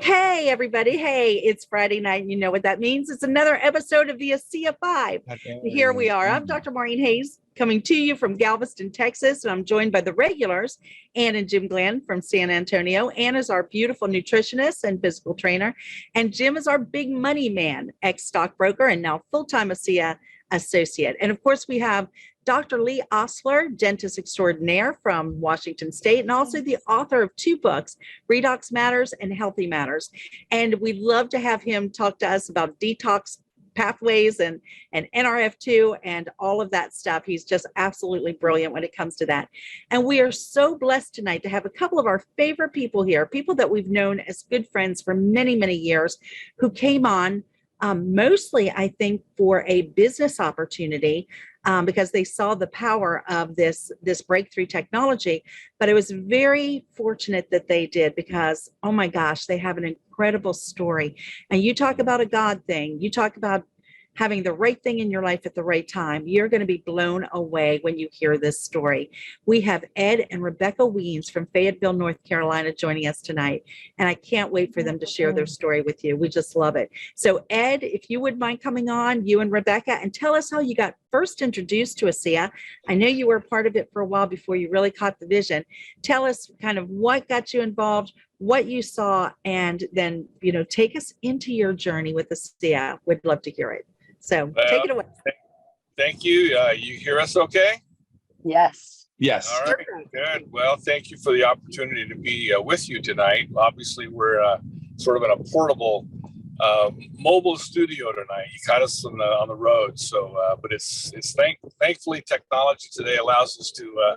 Hey, everybody. Hey, it's Friday night. And you know what that means. It's another episode of the Asea 5. Here we are. I'm Dr. Maureen Hayes coming to you from Galveston, Texas. And I'm joined by the regulars, Ann and Jim Glenn from San Antonio. Ann is our beautiful nutritionist and physical trainer. And Jim is our big money man, ex-stockbroker and now full-time Asea associate. And of course, we have Dr. Lee Osler, dentist extraordinaire from Washington State, and also the author of 2 books, Redox Matters and Healthy Matters. And we'd love to have him talk to us about detox pathways and NRF2 and all of that stuff. He's just absolutely brilliant when it comes to that. And we are so blessed tonight to have a couple of our favorite people here, people that we've known as good friends for many, many years, who came on mostly, I think, for a business opportunity. Because they saw the power of this breakthrough technology. But it was very fortunate that they did because, oh my gosh, they have an incredible story. And you talk about a God thing. You talk about having the right thing in your life at the right time. You're going to be blown away when you hear this story. We have Ed and Rebekah Wiens from Fayetteville, North Carolina, joining us tonight. And I can't wait for them to share their story with you. We just love it. So Ed, if you would mind coming on, you and Rebekah, and tell us how you got first introduced to Asea. I know you were a part of it for a while before you really caught the vision. Tell us kind of what got you involved, what you saw, and then, take us into your journey with Asea. We'd love to hear it. So take it away. Thank you. You hear us okay? Yes. Yes. All right. Good. Well, thank you for the opportunity to be with you tonight. Obviously, we're sort of in a portable mobile studio tonight. You caught us on the road. So, but it's thankfully technology today allows us to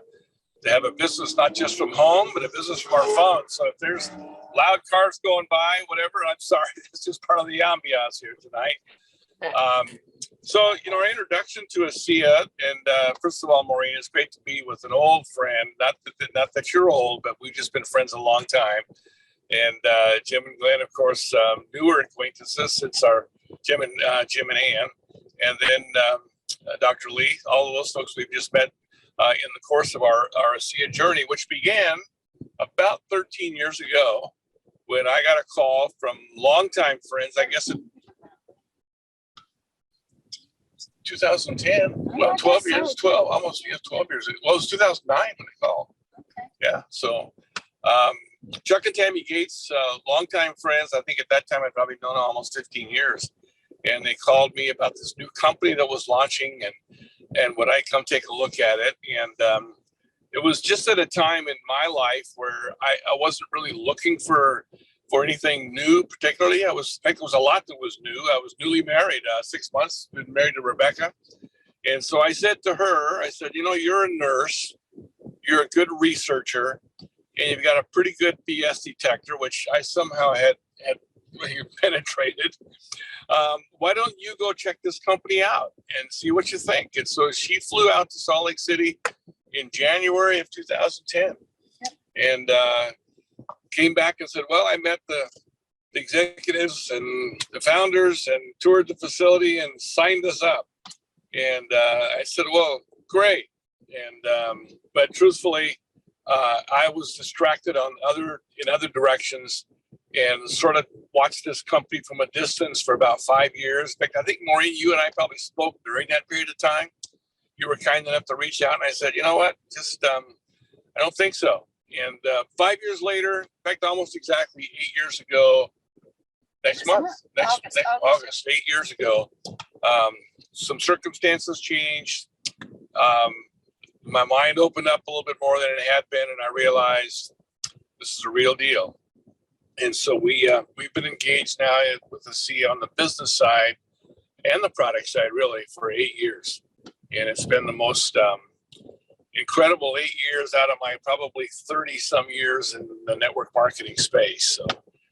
have a business not just from home, but a business from our phone. So if there's loud cars going by, whatever, I'm sorry. It's just part of the ambiance here tonight. So, our introduction to Asea, and first of all, Maureen, it's great to be with an old friend. Not that you're old, but we've just been friends a long time. And Jim and Glenn, of course, newer acquaintances since our Jim and Ann, and then Dr. Lee. All of those folks we've just met in the course of our Asea journey, which began about 13 years ago when I got a call from longtime friends. I guess 2010, well, 12 years, 12 years. Well, it was 2009 when they called. Okay. Yeah. So, Chuck and Tammy Gates, longtime friends. I think at that time I'd probably known almost 15 years. And they called me about this new company that was launching and would I come take a look at it. And it was just at a time in my life where I wasn't really looking for anything new, particularly. In fact, it was a lot that was new. I was newly married, 6 months, been married to Rebekah. And so I said to her, you're a nurse, you're a good researcher, and you've got a pretty good BS detector, which I somehow had penetrated. Why don't you go check this company out and see what you think? And so she flew out to Salt Lake City in January of 2010. Yep. And came back and said, well, I met the executives and the founders and toured the facility and signed us up. And I said, well, great. And but truthfully, I was distracted in other directions and sort of watched this company from a distance for about 5 years. In fact, I think, Maureen, you and I probably spoke during that period of time. You were kind enough to reach out, and I said, you know what, just I don't think so. And 5 years later, in fact, almost exactly 8 years ago, next August, 8 years ago, some circumstances changed. My mind opened up a little bit more than it had been, and I realized this is a real deal. And so we've been engaged now with Asea on the business side and the product side, really, for 8 years. And it's been the most incredible 8 years out of my probably 30 some years in the network marketing space. So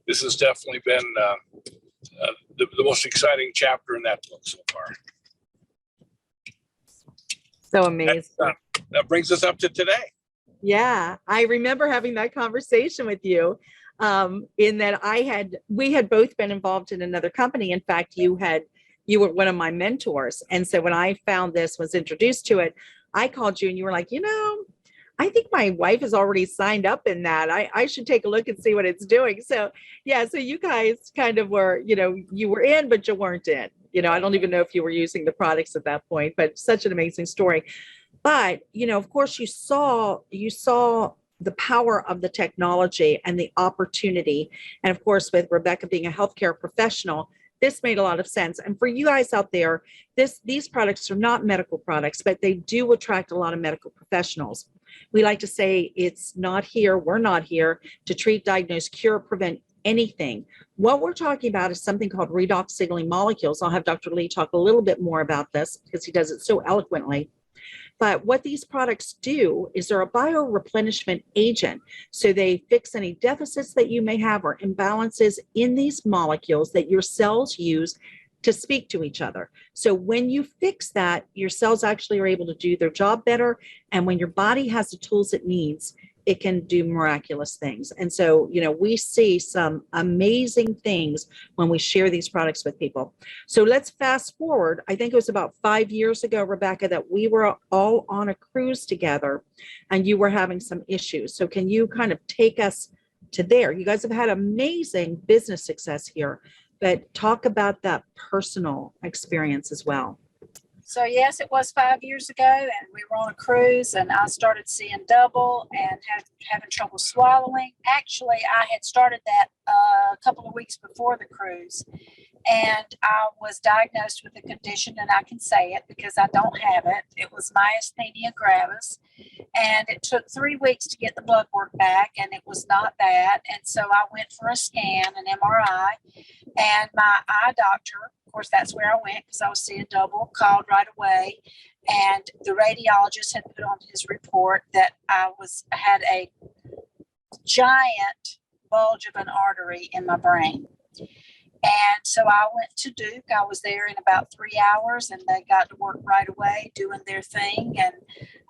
this has definitely been the most exciting chapter in that book so far. So amazing. That brings us up to today. Yeah, I remember having that conversation with you. In that we had both been involved in another company. In fact, you were one of my mentors. And so when I was introduced to it, I called you and you were like, I think my wife is already signed up in that. I should take a look and see what it's doing. So yeah, so you guys kind of were, you were in, but you weren't in. I don't even know if you were using the products at that point, but such an amazing story. But, of course you saw the power of the technology and the opportunity. And of course, with Rebekah being a healthcare professional, this made a lot of sense. And for you guys out there, these products are not medical products, but they do attract a lot of medical professionals. We like to say we're not here to treat, diagnose, cure, prevent anything. What we're talking about is something called redox signaling molecules. I'll have Dr. Lee talk a little bit more about this because he does it so eloquently. But what these products do is they're a bioreplenishment agent. So they fix any deficits that you may have or imbalances in these molecules that your cells use to speak to each other. So when you fix that, your cells actually are able to do their job better. And when your body has the tools it needs, it can do miraculous things. And so, we see some amazing things when we share these products with people. So let's fast forward. I think it was about 5 years ago, Rebekah, that we were all on a cruise together and you were having some issues. So can you kind of take us to there? You guys have had amazing business success here, but talk about that personal experience as well. So yes, it was 5 years ago, and we were on a cruise, and I started seeing double and having trouble swallowing. Actually, I had started that a couple of weeks before the cruise, and I was diagnosed with a condition, and I can say it because I don't have it. It was myasthenia gravis, and it took 3 weeks to get the blood work back, and it was not that. And so I went for a scan, an MRI, and my eye doctor, of course, that's where I went because I was seeing double, called right away. And the radiologist had put on his report that I had a giant bulge of an artery in my brain. And so I went to Duke. I was there in about 3 hours, and they got to work right away doing their thing. And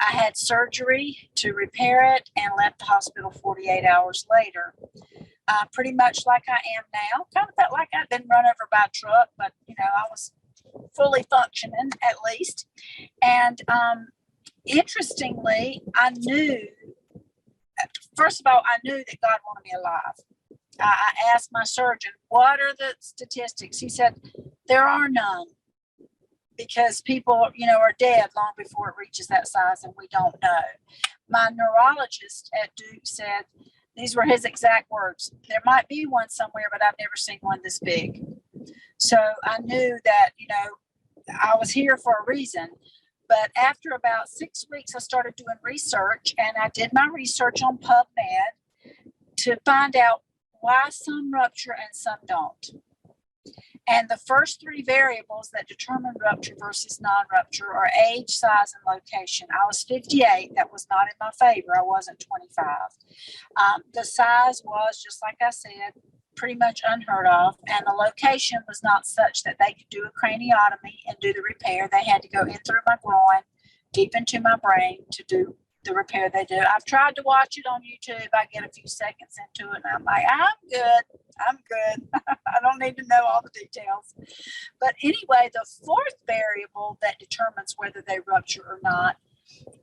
I had surgery to repair it and left the hospital 48 hours later. Pretty much like I am now. Kind of felt like I'd been run over by a truck, but I was fully functioning at least. And interestingly, first of all, I knew that God wanted me alive. I asked my surgeon, what are the statistics? He said, there are none, because people, are dead long before it reaches that size, and we don't know. My neurologist at Duke said, these were his exact words, there might be one somewhere, but I've never seen one this big. So I knew that, I was here for a reason. But after about 6 weeks, I started doing research, and I did my research on PubMed to find out why some rupture and some don't. And the first 3 variables that determine rupture versus non-rupture are age, size, and location. I was 58. That was not in my favor. I wasn't 25. The size was, just like I said, pretty much unheard of. And the location was not such that they could do a craniotomy and do the repair. They had to go in through my groin, deep into my brain to do the repair they do. I've tried to watch it on YouTube. I get a few seconds into it, and I'm like, I'm good. I don't need to know all the details. But anyway, the 4th variable that determines whether they rupture or not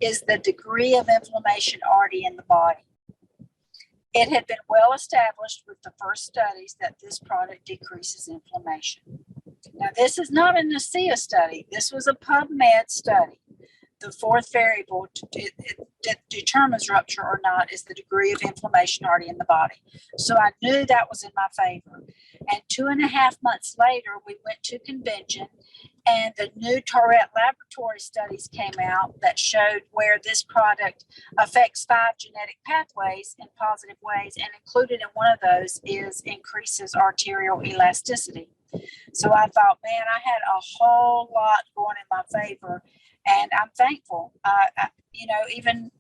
is the degree of inflammation already in the body. It had been well established with the first studies that this product decreases inflammation. Now, this is not an Asea study. This was a PubMed study. The 4th variable that determines rupture or not is the degree of inflammation already in the body. So I knew that was in my favor. And 2.5 months later, we went to convention, and the new Tourette laboratory studies came out that showed where this product affects 5 genetic pathways in positive ways, and included in one of those is increases arterial elasticity. So I thought, man, I had a whole lot going in my favor. And I'm thankful. Even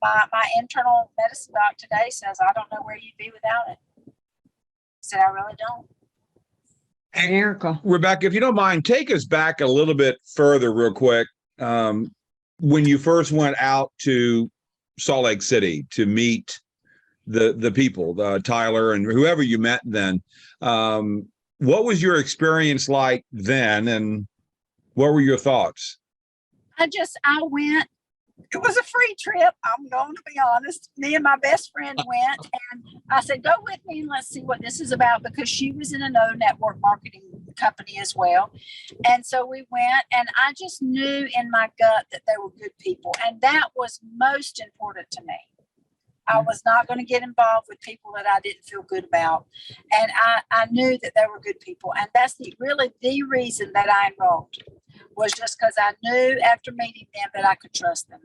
my internal medicine doc today says, I don't know where you'd be without it. I said, I really don't. And Erica, Rebekah, if you don't mind, take us back a little bit further real quick. When you first went out to Salt Lake City to meet the people, Tyler and whoever you met then, what was your experience like then, and what were your thoughts? I went It was a free trip. I'm going to be honest. Me and my best friend went, and I said, go with me and let's see what this is about, because she was in another network marketing company as well. And so we went, and I just knew in my gut that they were good people. And that was most important to me. I was not going to get involved with people that I didn't feel good about. And I knew that they were good people. And that's really the reason that I enrolled, was just because I knew after meeting them that I could trust them.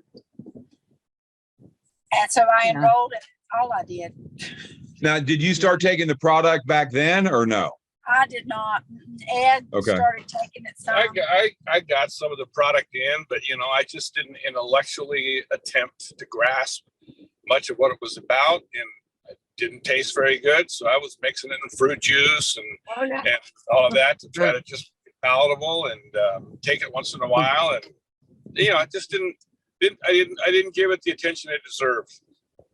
And so I enrolled, and all I did. Now, did you start taking the product back then or no? I did not. Ed started taking it some. I got some of the product in, but I just didn't intellectually attempt to grasp much of what it was about, and it didn't taste very good. So I was mixing it in fruit juice and all of that to try to just be palatable and take it once in a while. And I just didn't give it the attention it deserved,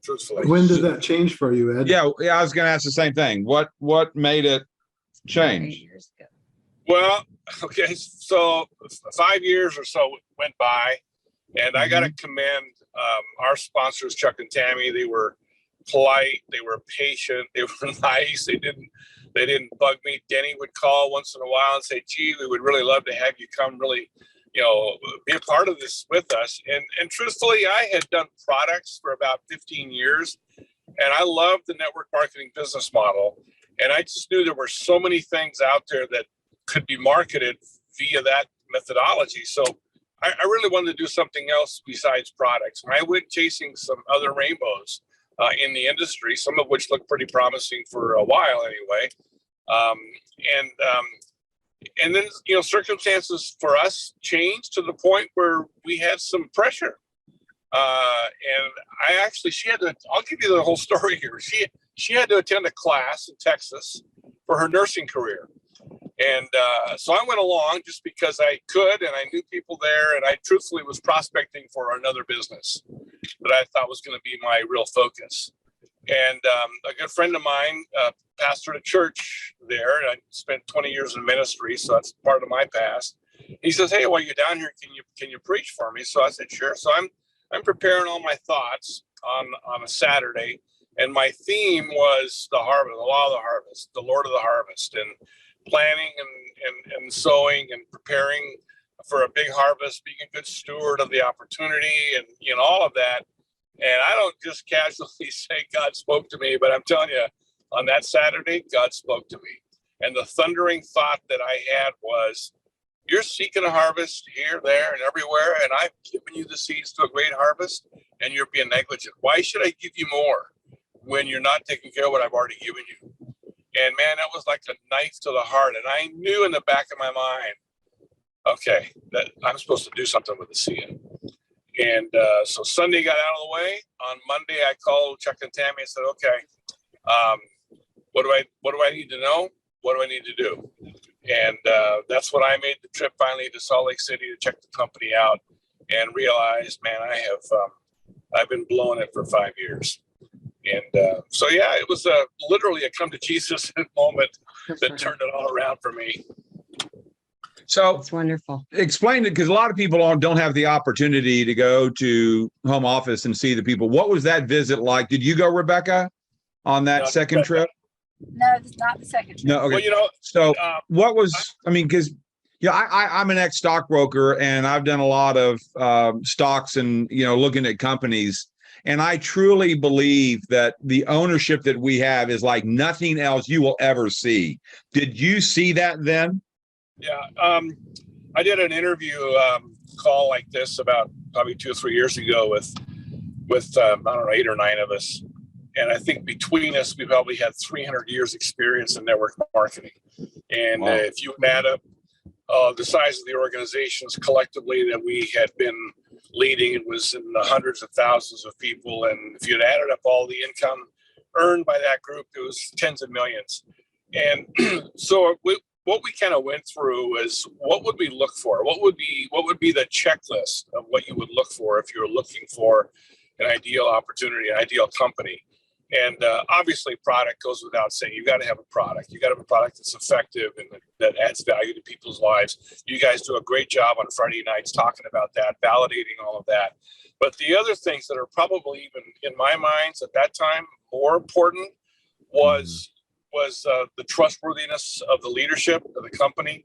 truthfully. When did that change for you, Ed? Yeah, I was going to ask the same thing. What made it change? Well, okay, so 5 years or so went by, and I got to commend our sponsors, Chuck and Tammy. They were polite, they were patient, they were nice. They didn't bug me. Denny would call once in a while and say, gee, we would really love to have you come really, be a part of this with us. And truthfully, I had done products for about 15 years, and I loved the network marketing business model. And I just knew there were so many things out there that could be marketed via that methodology. So I really wanted to do something else besides products. And I went chasing some other rainbows in the industry, some of which looked pretty promising for a while anyway. And then, circumstances for us changed to the point where we had some pressure. And I'll give you the whole story here. She had to attend a class in Texas for her nursing career. And so I went along just because I could, and I knew people there, and I truthfully was prospecting for another business that I thought was going to be my real focus. And a good friend of mine pastored a church there, and I spent 20 years in ministry, so that's part of my past. He says, hey, while you're down here, can you preach for me? So I said, sure. So I'm preparing all my thoughts on a Saturday, and my theme was the harvest, the law of the harvest, the Lord of the harvest, and planning and sowing and preparing for a big harvest, being a good steward of the opportunity, and all of that. And I don't just casually say God spoke to me, but I'm telling you, on that Saturday, God spoke to me. And the thundering thought that I had was, you're seeking a harvest here, there, and everywhere, and I've given you the seeds to a great harvest, and you're being negligent. Why should I give you more when you're not taking care of what I've already given you? And man, that was like a knife to the heart. And I knew in the back of my mind, okay, that I'm supposed to do something with Asea. And so Sunday got out of the way. On Monday, I called Chuck and Tammy and said, okay, what do I need to know? What do I need to do? And that's when I made the trip finally to Salt Lake City to check the company out and realized, man, I've been blowing it for 5 years. And so, yeah, it was literally a come to Jesus moment that turned it all around for me. So it's wonderful. Explain it, because a lot of people don't have the opportunity to go to home office and see the people. What was that visit like? Did you go, Rebekah, on that second trip? No, it's not the second trip. No, okay. Well, so what was, because I'm an ex-stockbroker, and I've done a lot of stocks and, looking at companies. And I truly believe that the ownership that we have is like nothing else you will ever see. Did you see that then? Yeah. I did an interview call like this about probably 2 or 3 years ago with I don't know, 8 or 9 of us. And I think between us, we probably had 300 years experience in network marketing. And wow. If you add up the size of the organizations collectively that we had been leading, it was in the hundreds of thousands of people. And if you'd added up all the income earned by that group, it was tens of millions. And so what we kind of went through is, what would we look for? What would be the checklist of what you would look for if you were looking for an ideal opportunity, an ideal company? And obviously, product goes without saying. You got to have a product. You got to have a product that's effective and that adds value to people's lives. You guys do a great job on Friday nights talking about that, validating all of that. But the other things that are probably even in my minds at that time more important was the trustworthiness of the leadership of the company,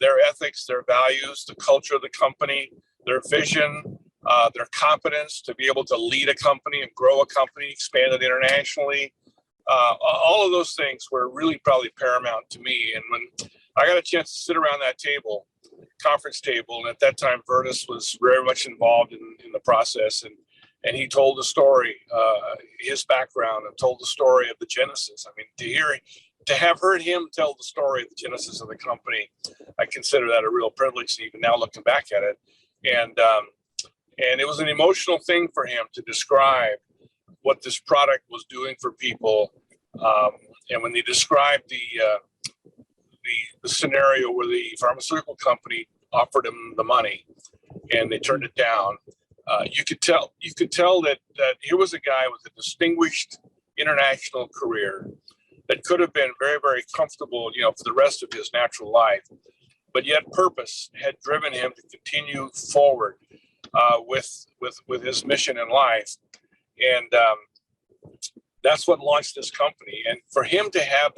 their ethics, their values, the culture of the company, their vision, their competence to be able to lead a company and grow a company, expand it internationally. All of those things were really probably paramount to me. And when I got a chance to sit around that conference table, and at that time, Vertis was very much involved in the process. And he told the story, his background, and told the story of the genesis. I mean, to have heard him tell the story of the genesis of the company, I consider that a real privilege, even now looking back at it. And it was an emotional thing for him to describe what this product was doing for people. And when he described the scenario where the pharmaceutical company offered him the money and they turned it down, you could tell that here was a guy with a distinguished international career that could have been very, very comfortable, for the rest of his natural life, but yet purpose had driven him to continue forward with his mission in life. And that's what launched this company. And for him to have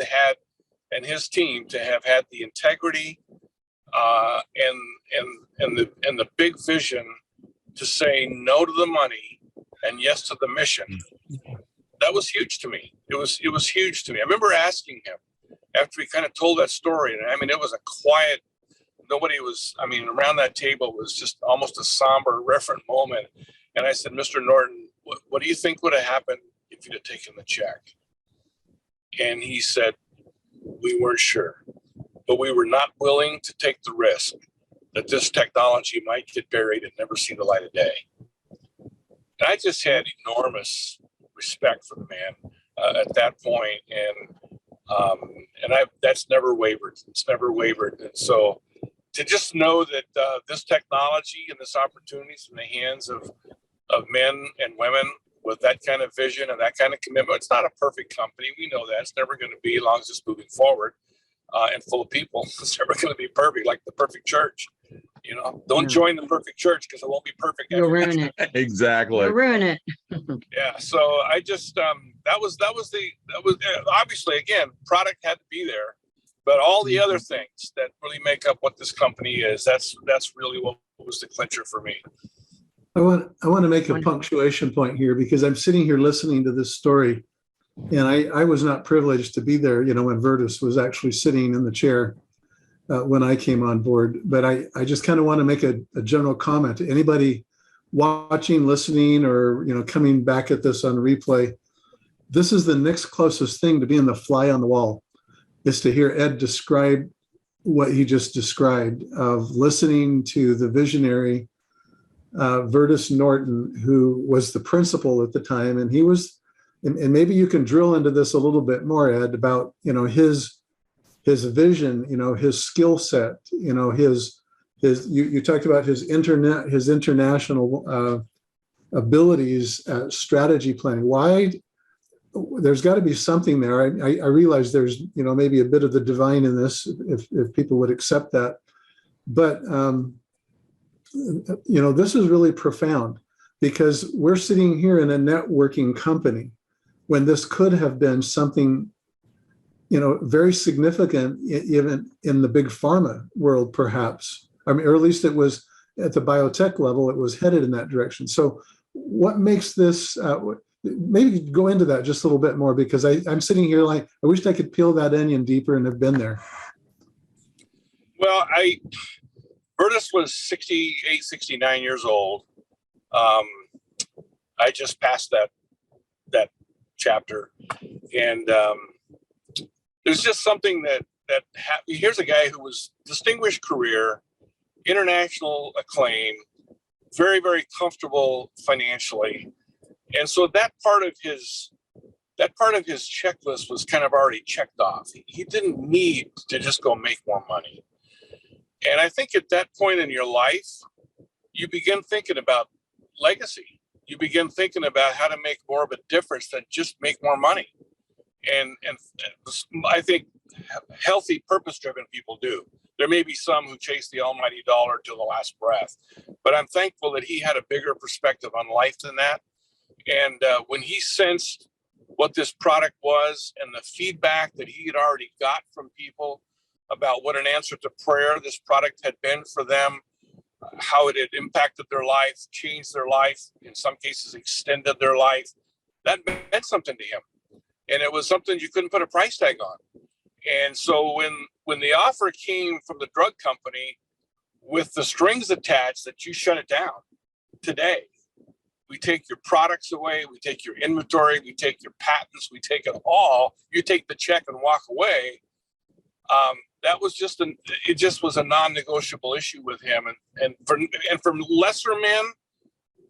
and his team to have had the integrity and the big vision to say no to the money and yes to the mission, that was huge to me. It was huge to me. I remember asking him after he kind of told that story, and I mean, it was a quiet, around that table was just almost a somber, reverent moment. And I said, Mr. Norton, what do you think would have happened if you'd have taken the check? And he said, we weren't sure, but we were not willing to take the risk that this technology might get buried and never see the light of day. And I just had enormous respect for the man at that point, and that's never wavered. It's never wavered. And so to just know that this technology and this opportunity is in the hands of men and women with that kind of vision and that kind of commitment. It's not a perfect company. We know that. It's never going to be, as long as it's moving forward and full of people. It's never going to be perfect, like the perfect church. Don't join the perfect church because it won't be perfect. You'll ruin it. Exactly. You'll ruin it. Yeah. So I just that was obviously, again, product had to be there, but all the other things that really make up what this company is, that's really what was the clincher for me. I want to make a punctuation point here, because I'm sitting here listening to this story, and I was not privileged to be there, when Vertis was actually sitting in the chair when I came on board. But I just kind of want to make a general comment to anybody watching, listening, or coming back at this on replay. This is the next closest thing to being the fly on the wall, is to hear Ed describe what he just described, of listening to the visionary Vertis Norton, who was the principal at the time. And he was, and maybe you can drill into this a little bit more, Ed, about, his vision, his skill set, you talked about his international abilities at strategy planning. Why? There's got to be something there. I realize there's, maybe a bit of the divine in this, if people would accept that. But, this is really profound, because we're sitting here in a networking company when this could have been something, very significant, even in the big pharma world, perhaps. Or at least it was at the biotech level, it was headed in that direction. So what makes this, maybe go into that just a little bit more, because I'm sitting here like, I wish I could peel that onion deeper and have been there. Well, Vertis was 68, 69 years old. I just passed that chapter, and there's just something that here's a guy who was distinguished career, international acclaim, very, very comfortable financially, and so that part of his checklist was kind of already checked off. He didn't need to just go make more money. And I think at that point in your life, you begin thinking about legacy. you begin thinking about how to make more of a difference than just make more money. And I think healthy, purpose-driven people do. There may be some who chase the almighty dollar to the last breath, but I'm thankful that he had a bigger perspective on life than that. And when he sensed what this product was and the feedback that he had already got from people about what an answer to prayer this product had been for them, how it had impacted their life, changed their life, in some cases extended their life, that meant something to him. And it was something you couldn't put a price tag on. And so when the offer came from the drug company with the strings attached that you shut it down today, we take your products away, we take your inventory, we take your patents, we take it all, you take the check and walk away. That was just a non-negotiable issue with him. And for lesser men,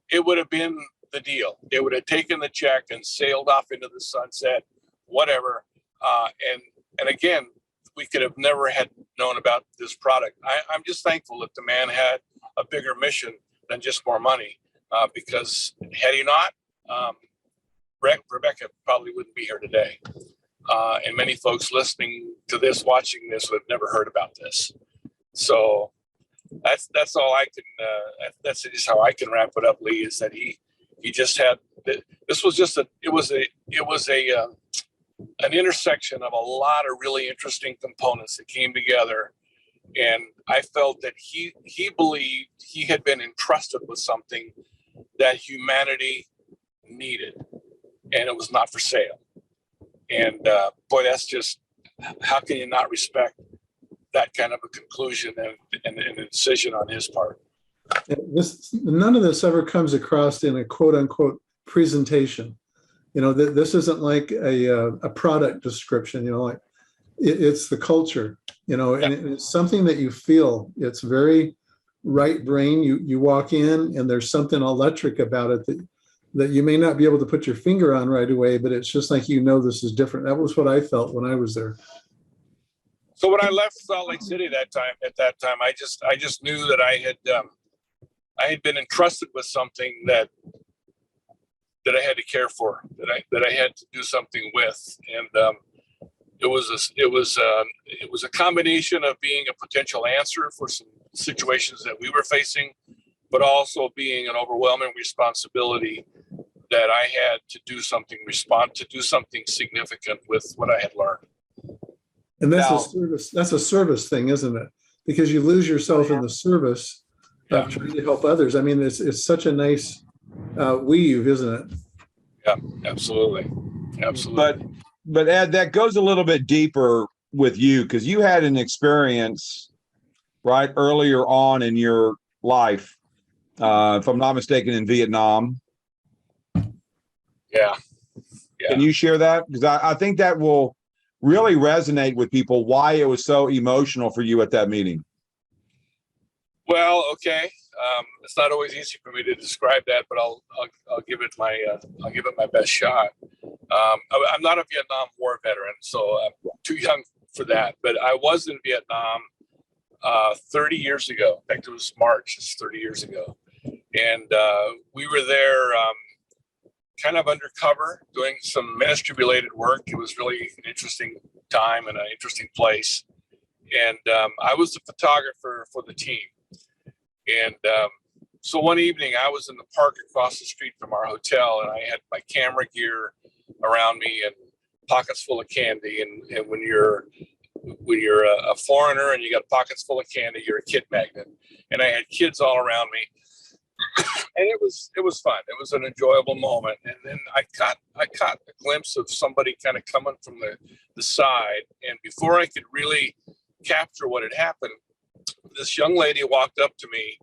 it would have been the deal. They would have taken the check and sailed off into the sunset, whatever. And again, we could have never had known about this product. I'm just thankful that the man had a bigger mission than just more money, because had he not, Rebekah probably wouldn't be here today. And many folks listening to this, watching this, would have never heard about this. So that's all I can. That's just how I can wrap it up, Lee. Is that he just had. This was just an intersection of a lot of really interesting components that came together, and I felt that he believed he had been entrusted with something that humanity needed, and it was not for sale. And boy, that's just, how can you not respect that kind of a conclusion and a decision on his part? None of this ever comes across in a quote unquote presentation. This isn't like a product description, like it's the culture, and it's something that you feel. It's very right brain. You walk in and there's something electric about it that you may not be able to put your finger on right away, but it's just like, this is different. That was what I felt when I was there. So when I left Salt Lake City at that time, I just knew that I had been entrusted with something that I had to care for, that I had to do something with, and it was a combination of being a potential answer for some situations that we were facing, but also being an overwhelming responsibility that I had to do something significant with what I had learned. And that's a service thing, isn't it? Because you lose yourself in the service of trying to help others. I mean, it's such a nice weave, isn't it? Yeah, absolutely. But Ed, that goes a little bit deeper with you, because you had an experience right earlier on in your life, if I'm not mistaken, in Vietnam. Yeah. Can you share that? Because I think that will really resonate with people, why it was so emotional for you at that meeting. Well, okay. It's not always easy for me to describe that, but I'll give it my best shot. I'm not a Vietnam War veteran, so I'm too young for that. But I was in Vietnam 30 years ago. In fact, it was March. It's 30 years ago, and we were there kind of undercover doing some ministry-related work. It was really an interesting time and an interesting place. And I was the photographer for the team. And so one evening I was in the park across the street from our hotel, and I had my camera gear around me and pockets full of candy. And when you're a foreigner and you got pockets full of candy, you're a kid magnet. And I had kids all around me. And it was fun. It was an enjoyable moment. And then I caught a glimpse of somebody kind of coming from the side. And before I could really capture what had happened, this young lady walked up to me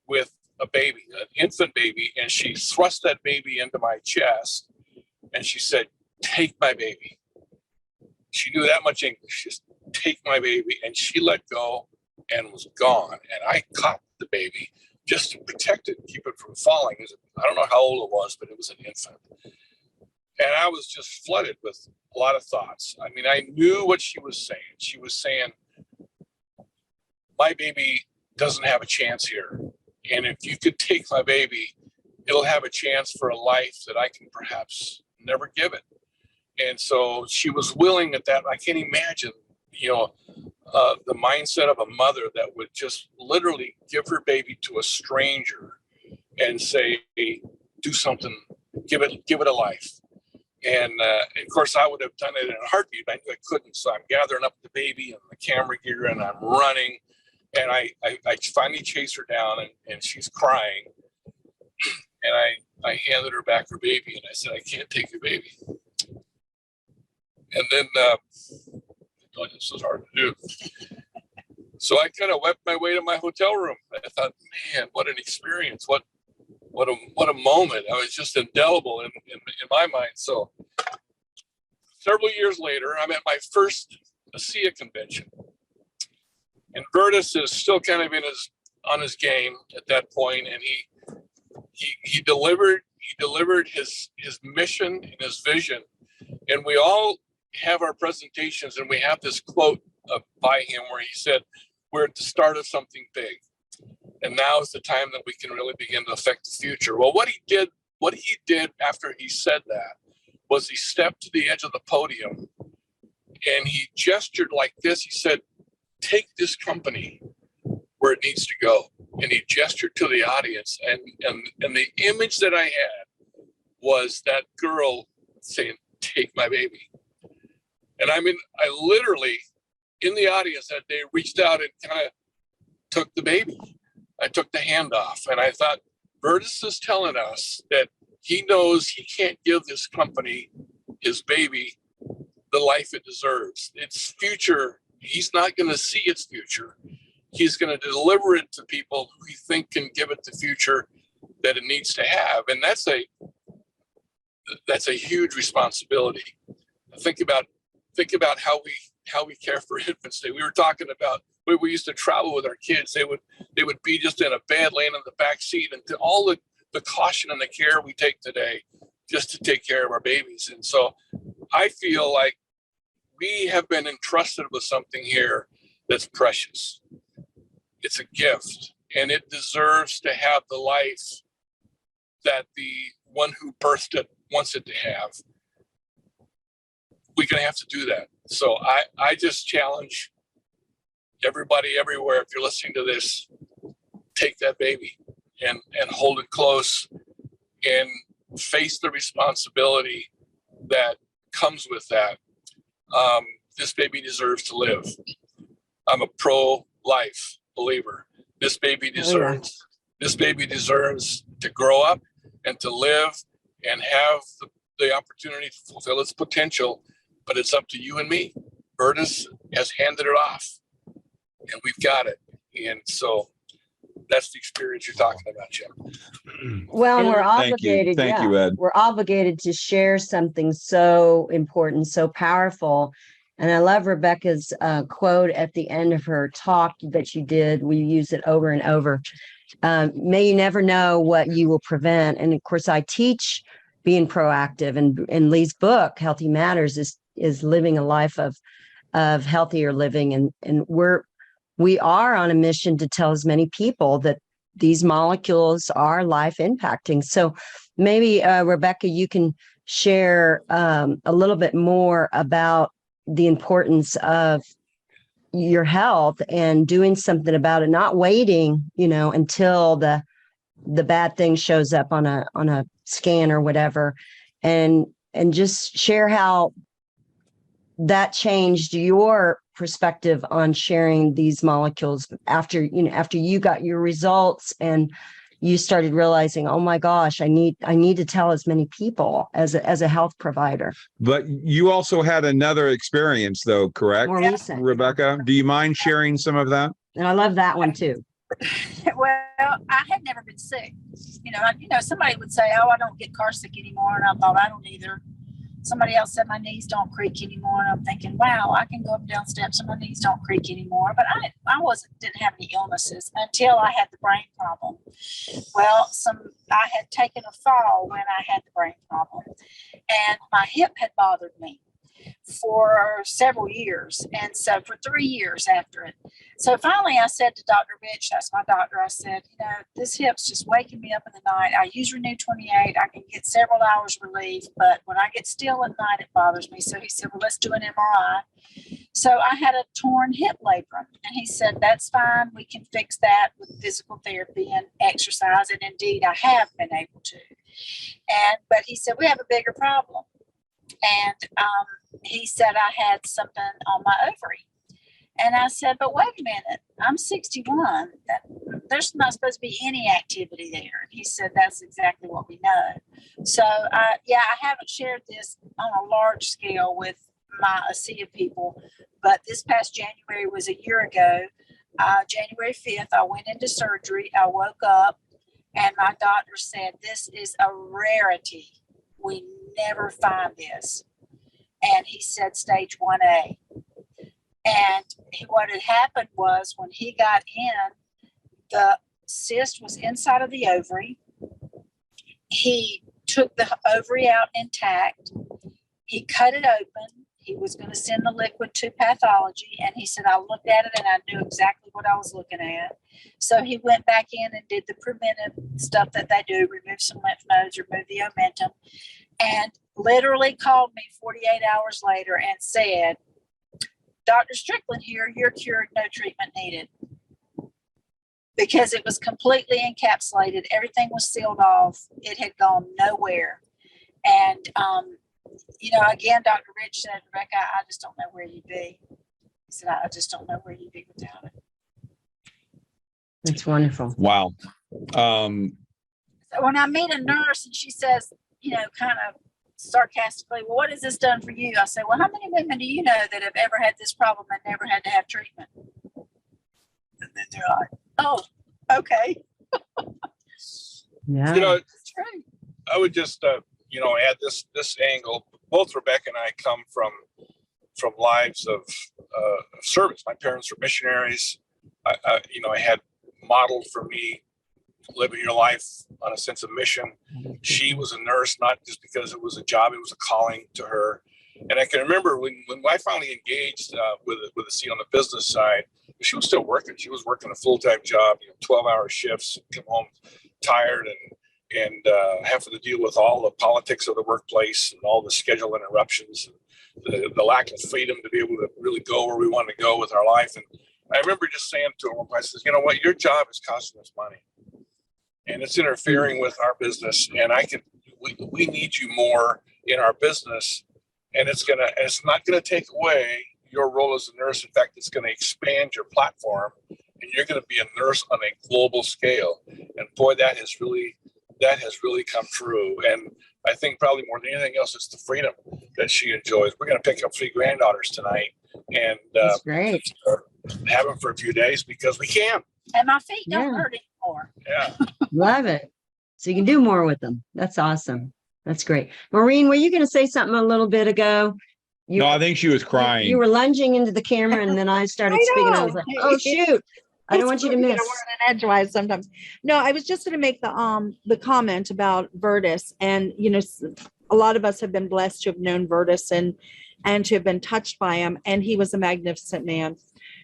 with a baby, an infant baby, and she thrust that baby into my chest. And she said, "Take my baby." She knew that much English. Just take my baby. And she let go and was gone. And I caught the baby just to protect it and keep it from falling. I don't know how old it was, but it was an infant. And I was just flooded with a lot of thoughts. I mean, I knew what she was saying. She was saying, my baby doesn't have a chance here. And if you could take my baby, it'll have a chance for a life that I can perhaps never give it. And so she was willing at that. I can't imagine, the mindset of a mother that would just literally give her baby to a stranger and say, hey, do something, give it a life. And of course, I would have done it in a heartbeat. I knew I couldn't. So I'm gathering up the baby and the camera gear, and I'm running. And I finally chase her down, and she's crying. And I handed her back her baby, and I said, I can't take your baby. And then, this was hard to do. So I kind of wept my way to my hotel room. I thought, man, what an experience. What a moment. I was just indelible in my mind. So several years later, I'm at my first Asea convention. And Vertis is still kind of on his game at that point, and he delivered his mission and his vision. And we all have our presentations, and we have this quote by him where he said, we're at the start of something big, and now is the time that we can really begin to affect the future. Well, what he did after he said that was he stepped to the edge of the podium and he gestured like this. He said, take this company where it needs to go. And he gestured to the audience, and the image that I had was that girl saying, take my baby. And I mean, I literally, in the audience that day, reached out and kind of took the baby. I took the hand off, and I thought, Vertis is telling us that he knows he can't give this company, his baby, the life it deserves. Its future, he's not going to see its future. He's going to deliver it to people who he think can give it the future that it needs to have. And that's a huge responsibility. Think about how we care for infants today. We were talking about when we used to travel with our kids. They would be just in a bed laying in the back seat, and to all the caution and the care we take today just to take care of our babies. And so I feel like we have been entrusted with something here that's precious. It's a gift, and it deserves to have the life that the one who birthed it wants it to have. We're going to have to do that. So I just challenge everybody everywhere, if you're listening to this, take that baby and hold it close and face the responsibility that comes with that. This baby deserves to live. I'm a pro-life believer. This baby deserves to grow up and to live and have the opportunity to fulfill its potential. But it's up to you and me. Vertis has handed it off, and we've got it. And so that's the experience you're talking about, Jim. Well, and we're obligated. Thank you, Ed. We're obligated to share something so important, so powerful. And I love Rebekah's quote at the end of her talk that she did. We use it over and over. May you never know what you will prevent. And of course, I teach being proactive. And Lee's book, Healthy Matters, is living a life of healthier living. And we are on a mission to tell as many people that these molecules are life impacting. So maybe, Rebekah, you can share a little bit more about the importance of your health and doing something about it, not waiting, until the bad thing shows up on a scan or whatever, and just share how that changed your perspective on sharing these molecules after you got your results and you started realizing, oh my gosh, I need to tell as many people as a health provider. But you also had another experience, though, correct, More recent. Rebekah? Do you mind sharing some of that? And I love that one too. Well, I had never been sick. Somebody would say, oh, I don't get car sick anymore. And I thought, I don't either. Somebody else said my knees don't creak anymore. And I'm thinking, wow, I can go up and down steps and my knees don't creak anymore. But I didn't have any illnesses until I had the brain problem. Well, I had taken a fall when I had the brain problem, and my hip had bothered me. for several years. And so for 3 years after it. So finally I said to Dr. Rich, that's my doctor, I said, this hip's just waking me up in the night. I use Renew 28. I can get several hours relief, but when I get still at night, it bothers me. So he said, well, let's do an MRI. So I had a torn hip labrum, and he said, that's fine. We can fix that with physical therapy and exercise. And indeed, I have been able to. But he said, we have a bigger problem. And he said, I had something on my ovary. And I said, but wait a minute, I'm 61. There's not supposed to be any activity there. And he said, that's exactly what we know. So, I haven't shared this on a large scale with my Asea people, but this past January was a year ago. January 5th, I went into surgery. I woke up and my doctor said, this is a rarity. We never find this. And he said stage 1A. And what had happened was when he got in, the cyst was inside of the ovary. He took the ovary out intact. He cut it open. He was going to send the liquid to pathology. And he said, I looked at it and I knew exactly what I was looking at. So he went back in and did the preventive stuff that they do, remove some lymph nodes, remove the omentum, and literally called me 48 hours later and said, Dr. Strickland here, you're cured, no treatment needed. Because it was completely encapsulated. Everything was sealed off. It had gone nowhere. And, again, Dr. Rich said, Rebekah, I just don't know where you'd be. He said, I just don't know where you'd be without it. That's wonderful. Wow. So when I meet a nurse and she says, kind of sarcastically, well, what has this done for you? I say, well, how many women do you know that have ever had this problem and never had to have treatment? And then they're like, oh, okay. Yeah. That's right. I would just, add this angle. Both Rebekah and I come from lives of service. My parents were missionaries. I had modeled for me living your life on a sense of mission. She was a nurse, not just because it was a job, it was a calling to her. And I can remember when I finally engaged with Asea on the business side, she was still working. She was working a full-time job, 12-hour shifts, come home tired and having to deal with all the politics of the workplace and all the schedule interruptions, and the lack of freedom to be able to really go where we want to go with our life. And I remember just saying to her, I said, you know what, your job is costing us money. And it's interfering with our business. And we need you more in our business. And it's not going to take away your role as a nurse. In fact, it's going to expand your platform, and you're going to be a nurse on a global scale. And boy, that has really come true. And I think probably more than anything else, it's the freedom that she enjoys. We're going to pick up 3 granddaughters tonight and That's great. have them for a few days because we can. And my feet don't Yeah. hurt anymore. Yeah. Love it. So you can do more with them. That's awesome. That's great. Maureen, were you going to say something a little bit ago? No, I think she was crying. You were lunging into the camera and then I started I speaking. I know. was like, oh, shoot. I don't want you to miss. Edgewise sometimes. No, I was just going to make the comment about Vertis, and a lot of us have been blessed to have known Vertis and to have been touched by him, and he was a magnificent man.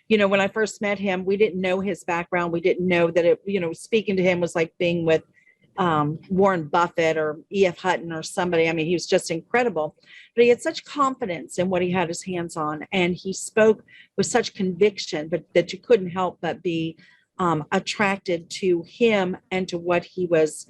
When I first met him, we didn't know his background. We didn't know that speaking to him was like being with Warren Buffett or E.F. Hutton or somebody. I mean, he was just incredible, but he had such confidence in what he had his hands on, and he spoke with such conviction, but that you couldn't help but be attracted to him and to what he was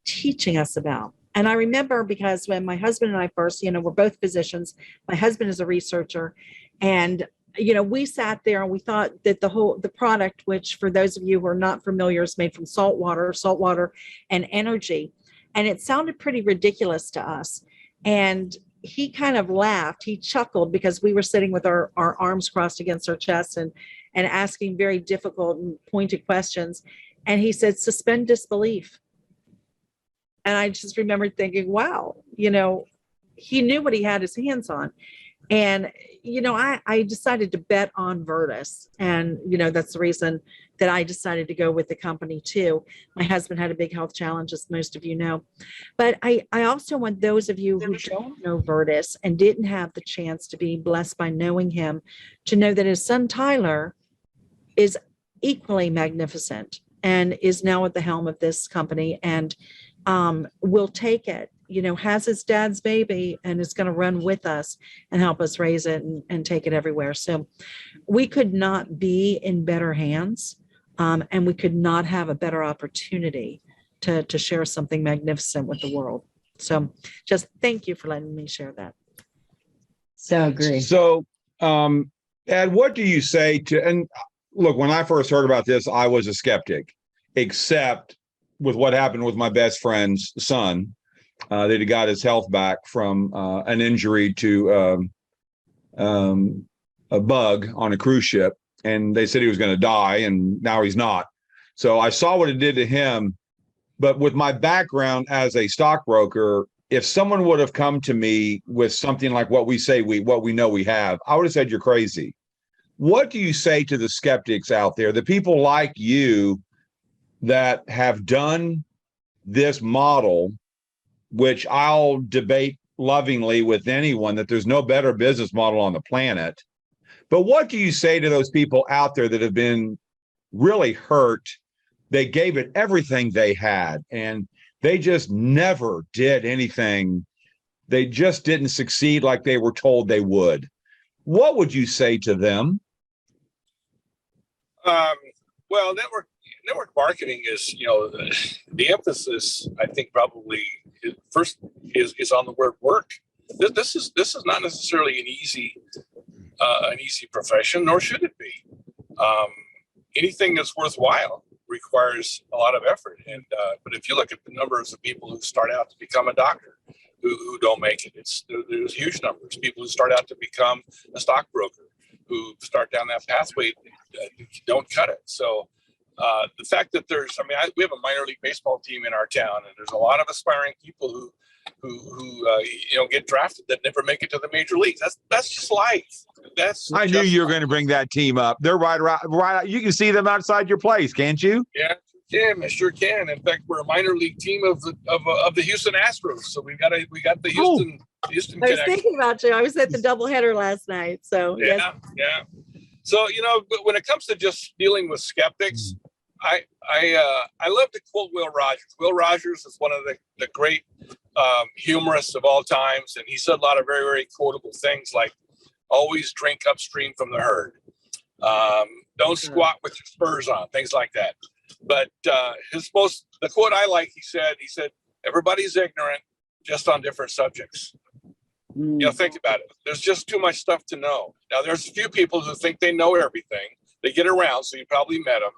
teaching us about. And I remember because when my husband and I first, we're both physicians, my husband is a researcher, and we sat there and we thought that the product, which for those of you who are not familiar, is made from salt water and energy. And it sounded pretty ridiculous to us. And he kind of laughed, he chuckled because we were sitting with our arms crossed against our chests and asking very difficult and pointed questions. And he said, suspend disbelief. And I just remembered thinking, wow, he knew what he had his hands on. And, I decided to bet on Vertis. And, that's the reason that I decided to go with the company too. My husband had a big health challenge, as most of you know. But I also want those of you who don't know Vertis and didn't have the chance to be blessed by knowing him to know that his son Tyler is equally magnificent and is now at the helm of this company and will take it, has his dad's baby and is going to run with us and help us raise it and take it everywhere. So we could not be in better hands. And we could not have a better opportunity to share something magnificent with the world. So just thank you for letting me share that. So agree. So, Ed, what do you say to, and look, when I first heard about this, I was a skeptic, except with what happened with my best friend's son, that he got his health back from an injury to a bug on a cruise ship. And they said he was going to die, and now he's not. So I saw what it did to him. But with my background as a stockbroker, if someone would have come to me with something like what we know we have, I would have said, you're crazy. What do you say to the skeptics out there, the people like you that have done this model, which I'll debate lovingly with anyone that there's no better business model on the planet? But what do you say to those people out there that have been really hurt? They gave it everything they had, and they just never did anything. They just didn't succeed like they were told they would. What would you say to them? Well, network marketing is, the emphasis, I think, probably first is on the word work. This is not necessarily an easy profession, nor should it be. Anything that's worthwhile requires a lot of effort. And but if you look at the numbers of people who start out to become a doctor who don't make it, there's huge numbers. People who start out to become a stockbroker who start down that pathway don't cut it. So the fact that we have a minor league baseball team in our town, and there's a lot of aspiring people who get drafted that never make it to the major leagues. That's just life. I knew you were going to bring that team up. They're right. You can see them outside your place, can't you? Yeah, I sure can. In fact, we're a minor league team of the Houston Astros. So we got the Houston. Houston I was connection. thinking about you. I was at the doubleheader last night. So yeah. So but when it comes to just dealing with skeptics, I love to quote Will Rogers. Will Rogers is one of the great humorists of all times, and he said a lot of very, very quotable things like, always drink upstream from the herd. Don't squat with your spurs on, things like that. But the quote I like, he said, everybody's ignorant just on different subjects. Think about it. There's just too much stuff to know. Now, there's a few people who think they know everything. They get around, so you probably met them.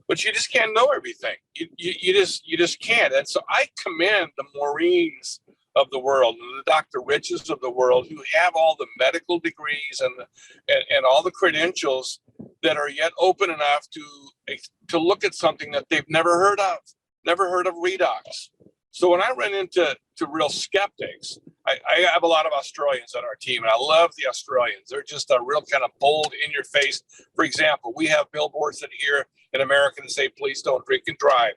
But you just can't know everything. You just can't. And so I commend the Maureen's of the world, the Dr. Riches of the world, who have all the medical degrees and all the credentials that are yet open enough to look at something that they've never heard of Redox. So when I run into real skeptics, I have a lot of Australians on our team, and I love the Australians. They're just a real kind of bold, in your face. For example, we have billboards that here in America that say, please don't drink and drive.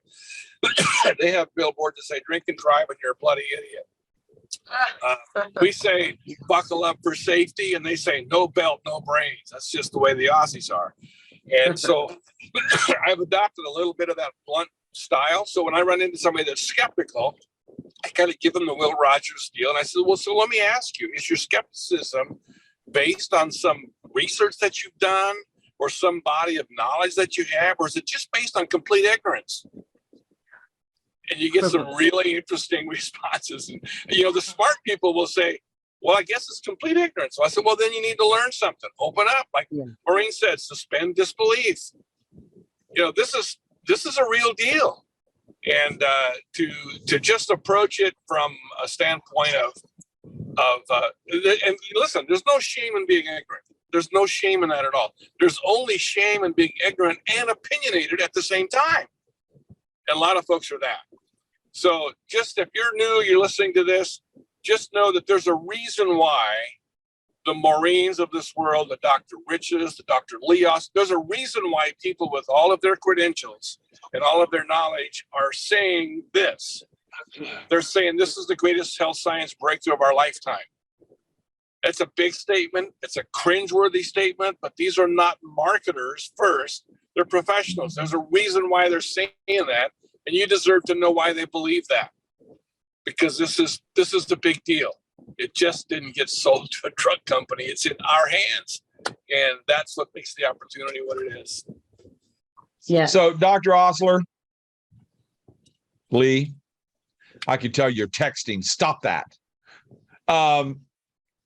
They have billboards that say, drink and drive and you're a bloody idiot. We say buckle up for safety, and they say no belt, no brains. That's just the way the Aussies are. And so I've adopted a little bit of that blunt style. So when I run into somebody that's skeptical, I kind of give them the Will Rogers deal. And I said, well, so let me ask you, is your skepticism based on some research that you've done or some body of knowledge that you have, or is it just based on complete ignorance? And you get some really interesting responses. And, the smart people will say, well, I guess it's complete ignorance. So I said, well, then you need to learn something. Open up. Like Maureen said, suspend disbelief. This is a real deal. And to just approach it from a standpoint and listen, there's no shame in being ignorant. There's no shame in that at all. There's only shame in being ignorant and opinionated at the same time. And a lot of folks are that. So just if you're new, you're listening to this, just know that there's a reason why the Maureen's of this world, the Dr. Riches, the Dr. Leos. There's a reason why people with all of their credentials and all of their knowledge are saying this. They're saying this is the greatest health science breakthrough of our lifetime. It's a big statement. It's a cringeworthy statement, but these are not marketers first. They're professionals. There's a reason why they're saying that, and you deserve to know why they believe that, because this is the big deal. It just didn't get sold to a drug company. It's in our hands, and that's what makes the opportunity what it is. Yeah. So, Dr. Osler, Lee, I can tell you're texting. Stop that.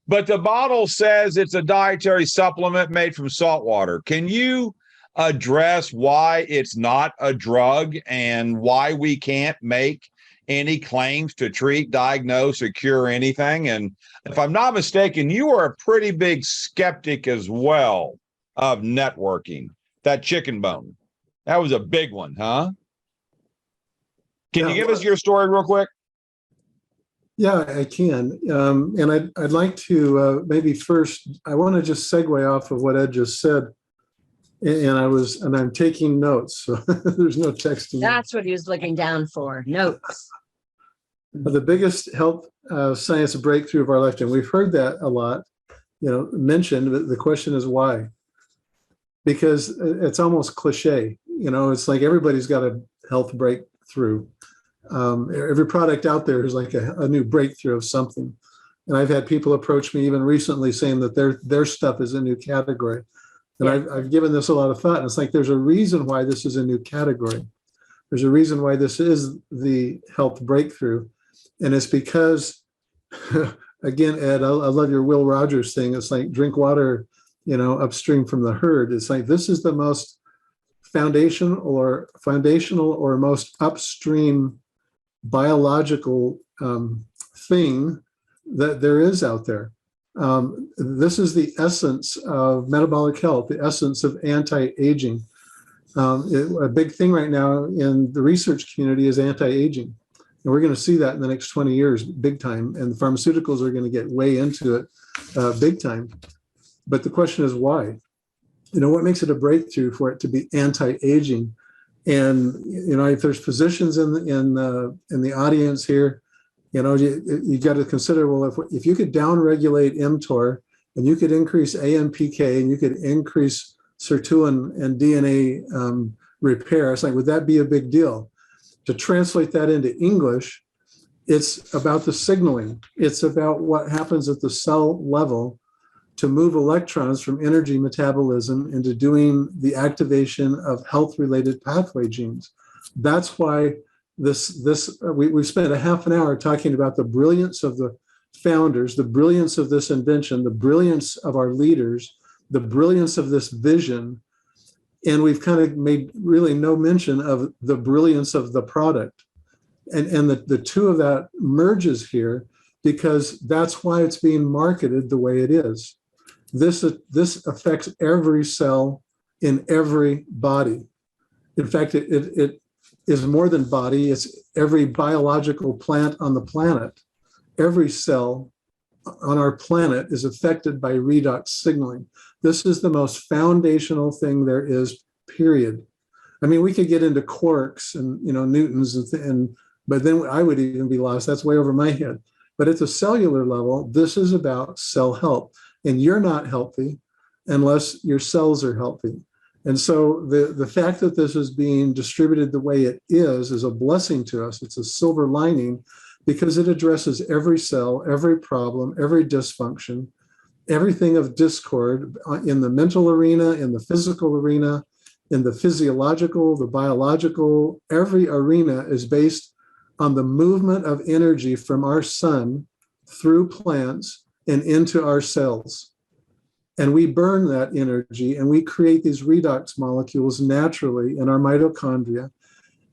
But the bottle says it's a dietary supplement made from salt water. Can you address why it's not a drug and why we can't make any claims to treat, diagnose, or cure anything? And if I'm not mistaken, you are a pretty big skeptic as well of networking. That chicken bone, that was a big one, huh? Can you give us your story real quick? Yeah, I can. And I'd like to maybe first, I want to just segue off of what Ed just said. And I'm taking notes, so there's no texting. That's what he was looking down for, notes. The biggest health science breakthrough of our lifetime. We've heard that a lot, mentioned, but the question is why? Because it's almost cliche. It's like everybody's got a health breakthrough. Every product out there is like a new breakthrough of something. And I've had people approach me even recently saying that their stuff is a new category. And I've given this a lot of thought. And it's like, there's a reason why this is a new category. There's a reason why this is the health breakthrough. And it's because, again, Ed, I love your Will Rogers thing. It's like drink water, upstream from the herd. It's like, this is the most foundational or most upstream biological thing that there is out there. This is the essence of metabolic health, the essence of anti-aging. A big thing right now in the research community is anti-aging. And we're going to see that in the next 20 years, big time. And the pharmaceuticals are going to get way into it big time. But the question is why? What makes it a breakthrough for it to be anti-aging? And, if there's physicians in the audience here, you got to consider, well, if you could downregulate mTOR and you could increase AMPK and you could increase sirtuin and DNA repair, it's like, would that be a big deal? To translate that into English, it's about the signaling. It's about what happens at the cell level to move electrons from energy metabolism into doing the activation of health-related pathway genes. That's why we've spent a half an hour talking about the brilliance of the founders, the brilliance of this invention, the brilliance of our leaders, the brilliance of this vision, and we've kind of made really no mention of the brilliance of the product. And the two of that merges here because that's why it's being marketed the way it is. This affects every cell in every body. In fact, it is more than body. It's every biological plant on the planet. Every cell on our planet is affected by redox signaling. This is the most foundational thing there is, period. I mean, we could get into quarks and newtons but then I would even be lost. That's way over my head. But at the cellular level, this is about cell health. And you're not healthy unless your cells are healthy. And so the fact that this is being distributed the way it is a blessing to us. It's a silver lining because it addresses every cell, every problem, every dysfunction, everything of discord in the mental arena, in the physical arena, in the physiological, the biological. Every arena is based on the movement of energy from our sun through plants and into our cells. And we burn that energy and we create these redox molecules naturally in our mitochondria.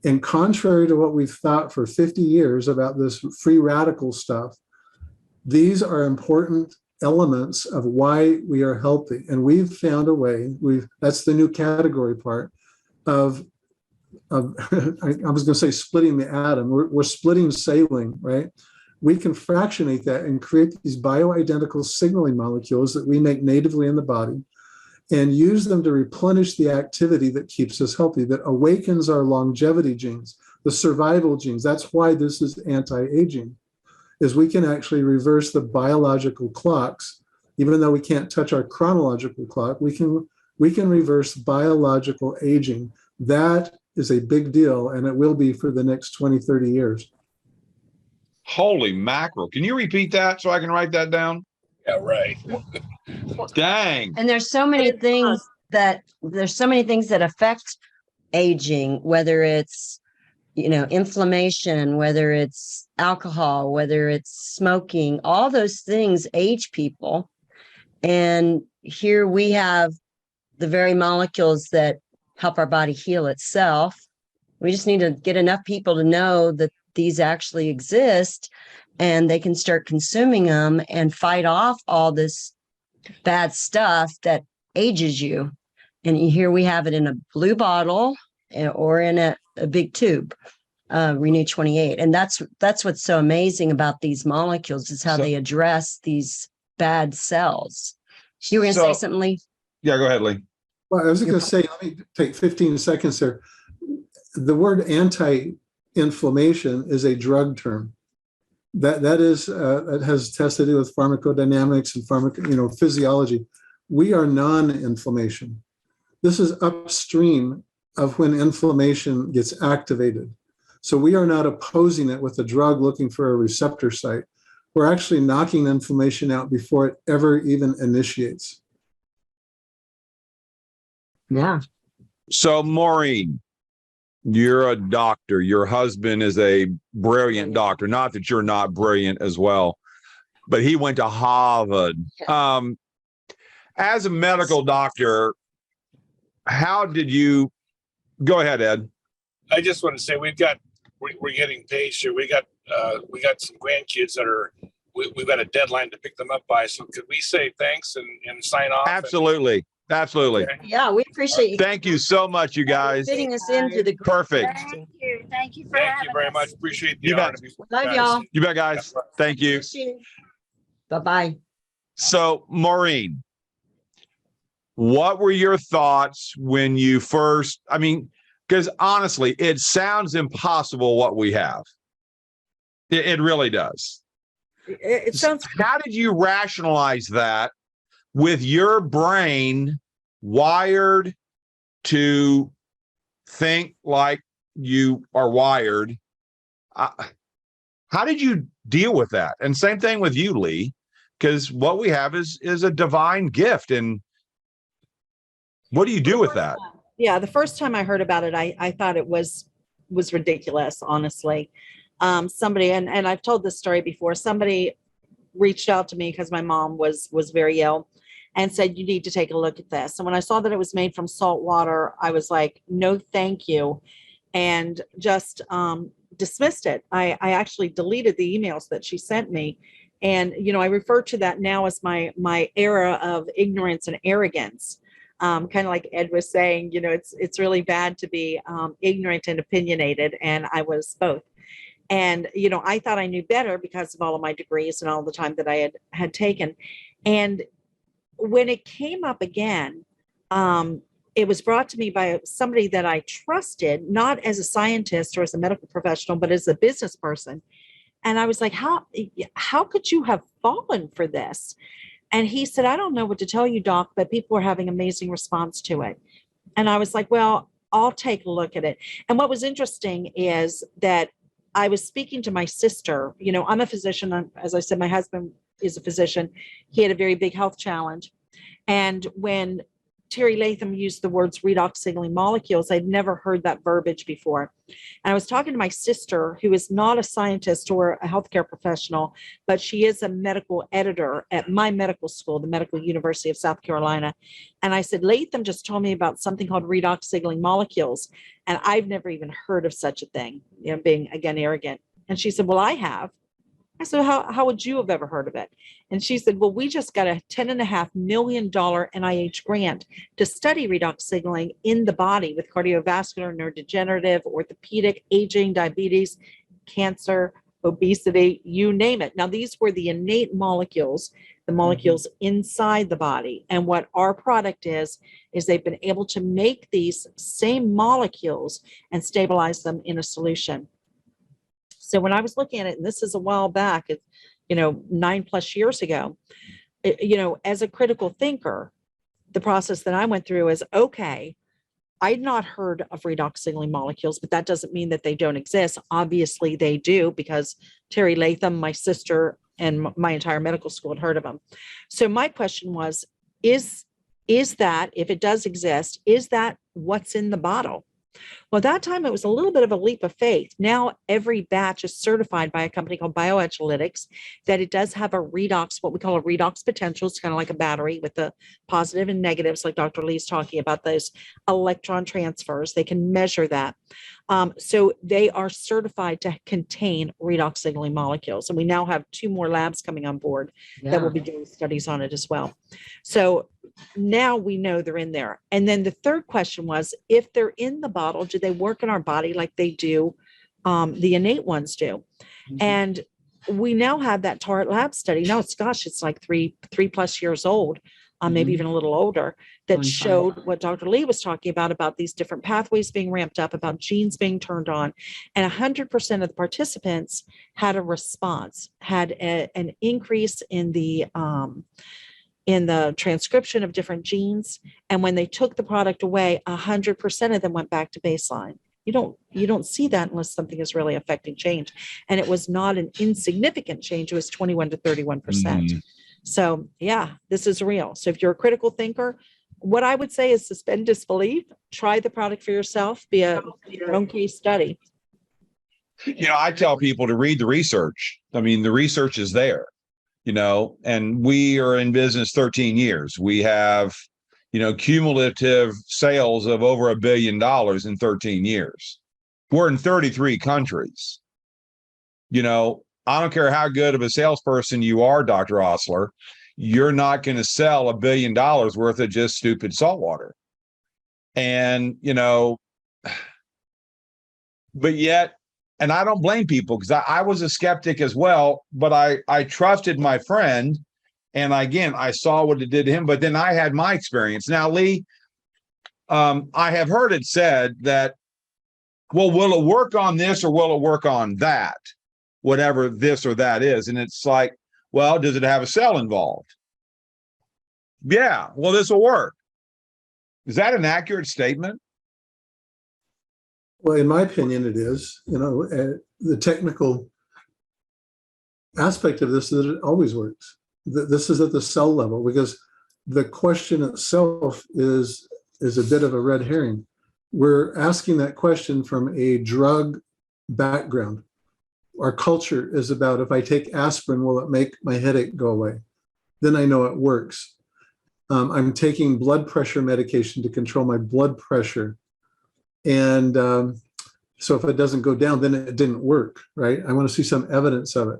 And contrary to what we've thought for 50 years about this free radical stuff, these are important elements of why we are healthy. And we've found a way, that's the new category part of I was going to say splitting the atom. We're splitting saline, right? we can fractionate that and create these bioidentical signaling molecules that we make natively in the body and use them to replenish the activity that keeps us healthy, that awakens our longevity genes, the survival genes. That's why this is anti-aging, is we can actually reverse the biological clocks. Even though we can't touch our chronological clock, we can reverse biological aging. That is a big deal, and it will be for the next 20, 30 years. Holy mackerel. Can you repeat that so I can write that down? Yeah, right. Dang. And there's so many things that affect aging, whether it's, inflammation, whether it's alcohol, whether it's smoking, all those things age people. And here we have the very molecules that help our body heal itself. We just need to get enough people to know that these actually exist, and they can start consuming them and fight off all this bad stuff that ages you. And here we have it in a blue bottle or in a big tube, Renew 28. And that's what's so amazing about these molecules, is how they address these bad cells. You were going to say something, Lee? Yeah, go ahead, Lee. Well, I was going to say, let me take 15 seconds there. The word anti-inflammation is a drug term. That has to do with pharmacodynamics and physiology. We are non-inflammation. This is upstream of when inflammation gets activated. So we are not opposing it with a drug looking for a receptor site. We're actually knocking inflammation out before it ever even initiates. Yeah. So, Maureen, you're a doctor. Your husband is a brilliant doctor. Not that you're not brilliant as well, but he went to Harvard. As a medical doctor, how did you go ahead, Ed? I just want to say we're getting paged here. We got some grandkids that we've got a deadline to pick them up by. So could we say thanks and sign off? Absolutely. Absolutely. Okay. Yeah, we appreciate you. Thank you so much, you guys. Fitting us into the Perfect. Thank you for Thank having you very us. much. Appreciate the You bet. honor to be with Love guys. y'all. You bet, guys. Thank you. Bye-bye. So, Maureen, what were your thoughts when you first, because honestly, it sounds impossible what we have. It really does. It sounds How did you rationalize that with your brain wired to think like you are wired? How did you deal with that? And same thing with you, Lee, because what we have is a divine gift. And what do you do with that? Yeah, the first time I heard about it, I thought it was ridiculous, honestly. Somebody, and I've told this story before, somebody reached out to me because my mom was very ill and said, you need to take a look at this. And when I saw that it was made from salt water, I was like, no, thank you. And just dismissed it. I actually deleted the emails that she sent me. And, I refer to that now as my era of ignorance and arrogance. Kind of like Ed was saying, it's really bad to be ignorant and opinionated. And I was both. And, I thought I knew better because of all of my degrees and all the time that I had taken. And when it came up again, it was brought to me by somebody that I trusted, not as a scientist or as a medical professional, but as a business person. And I was like, how could you have fallen for this? And he said, I don't know what to tell you, Doc, but people are having amazing response to it. And I was like, well, I'll take a look at it. And what was interesting is that I was speaking to my sister. I'm a physician. As I said, my husband is a physician. He had a very big health challenge. And when Terry Latham used the words redox signaling molecules, I'd never heard that verbiage before. And I was talking to my sister, who is not a scientist or a healthcare professional, but she is a medical editor at my medical school, the Medical University of South Carolina. And I said, Latham just told me about something called redox signaling molecules. And I've never even heard of such a thing, being, again, arrogant. And she said, well, I have. I said, how would you have ever heard of it? And she said, well, we just got a $10.5 million NIH grant to study redox signaling in the body with cardiovascular, neurodegenerative, orthopedic, aging, diabetes, cancer, obesity, you name it. Now, these were the innate molecules, the molecules inside the body. And what our product is they've been able to make these same molecules and stabilize them in a solution. So when I was looking at it, and this is a while back, it's, 9+ years ago, as a critical thinker, the process that I went through is, okay, I'd not heard of redox signaling molecules, but that doesn't mean that they don't exist. Obviously they do, because Terry Latham, my sister, and my entire medical school had heard of them. So my question was, is that, if it does exist, is that what's in the bottle? Well, at that time, it was a little bit of a leap of faith. Now, every batch is certified by a company called Bioanalytics that it does have a redox, what we call a redox potential. It's kind of like a battery with the positive and negatives, like Dr. Lee's talking about, those electron transfers. They can measure that. So they are certified to contain redox signaling molecules. And we now have 2 more labs coming on board that will be doing studies on it as well. So now we know they're in there. And then the third question was, if they're in the bottle, do they work in our body like they do, the innate ones do? And we now have that Tart Lab study. No, it's like 3+ years old, maybe even a little older, that showed what Dr. Lee was talking about these different pathways being ramped up, about genes being turned on. And 100% of the participants had a response, had an increase in the transcription of different genes. And when they took the product away, 100% of them went back to baseline. You don't see that unless something is really affecting change. And it was not an insignificant change. It was 21 to 31%. So yeah, this is real. So if you're a critical thinker, what I would say is suspend disbelief, try the product for yourself, be your own case study. I tell people to read the research. I mean, the research is there, and we are in business 13 years. We have, cumulative sales of over $1 billion in 13 years. We're in 33 countries. I don't care how good of a salesperson you are, Dr. Osler, you're not going to sell $1 billion worth of just stupid salt water. And, but yet, and I don't blame people, because I was a skeptic as well, but I trusted my friend. And again, I saw what it did to him, but then I had my experience. Now, Lee, I have heard it said that, well, will it work on this or will it work on that? Whatever this or that is. And it's like, well, does it have a cell involved? Yeah, well, this will work. Is that an accurate statement? Well, in my opinion, it is. The technical aspect of this is that it always works. This is at the cell level, because the question itself is a bit of a red herring. We're asking that question from a drug background. Our culture is about, if I take aspirin, will it make my headache go away? Then I know it works. I'm taking blood pressure medication to control my blood pressure. And so if it doesn't go down, then it didn't work, right? I want to see some evidence of it.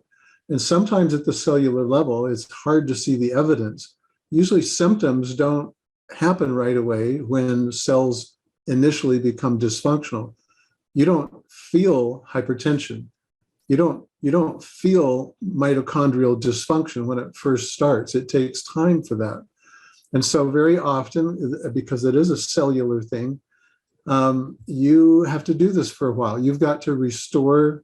And sometimes at the cellular level, it's hard to see the evidence. Usually symptoms don't happen right away when cells initially become dysfunctional. You don't feel hypertension. You don't feel mitochondrial dysfunction when it first starts. It takes time for that. And so very often, because it is a cellular thing, you have to do this for a while. You've got to restore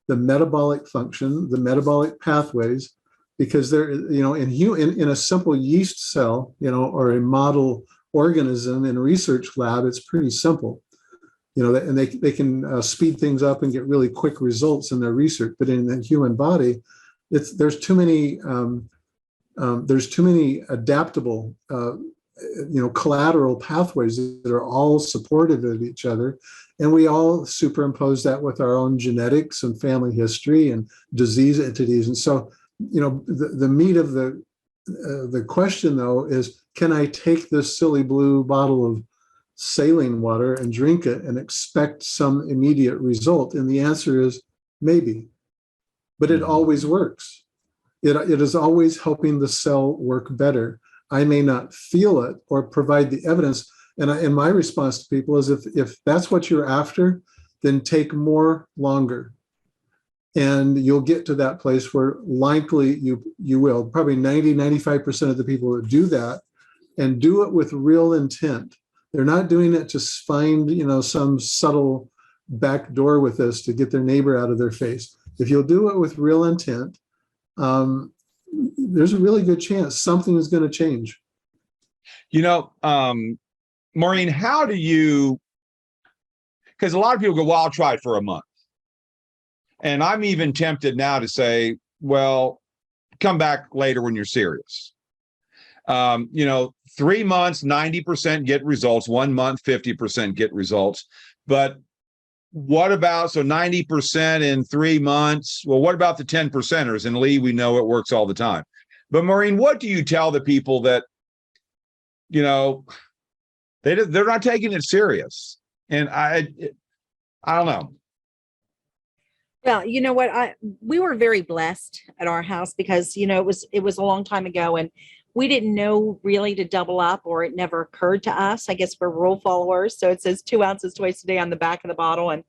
the metabolic function, the metabolic pathways, because they're, in a simple yeast cell, or a model organism in a research lab, it's pretty simple. And they can speed things up and get really quick results in their research. But in the human body, there's too many adaptable, collateral pathways that are all supportive of each other, and we all superimpose that with our own genetics and family history and disease entities. And so, the meat of the question though is, can I take this silly blue bottle of saline water and drink it and expect some immediate result? And the answer is maybe, but it always works. It is always helping the cell work better. I may not feel it or provide the evidence. And my response to people is, if that's what you're after, then take more longer. And you'll get to that place where likely you will. Probably 95% of the people that do that and do it with real intent. They're not doing it to find, some subtle back door with this to get their neighbor out of their face. If you'll do it with real intent, there's a really good chance something is going to change. Maureen, how do you, because a lot of people go, well, I'll try it for a month. And I'm even tempted now to say, well, come back later when you're serious. 3 months, 90% get results, 1 month, 50% get results. But what about, so 90% in 3 months? Well, what about the 10 percenters? And Lee, we know it works all the time. But Maureen, what do you tell the people that, they're not taking it serious? And I don't know. Well, you know what? We were very blessed at our house because, it was a long time ago and we didn't know really to double up, or it never occurred to us. I guess we're rule followers. So it says 2 ounces twice a day on the back of the bottle. And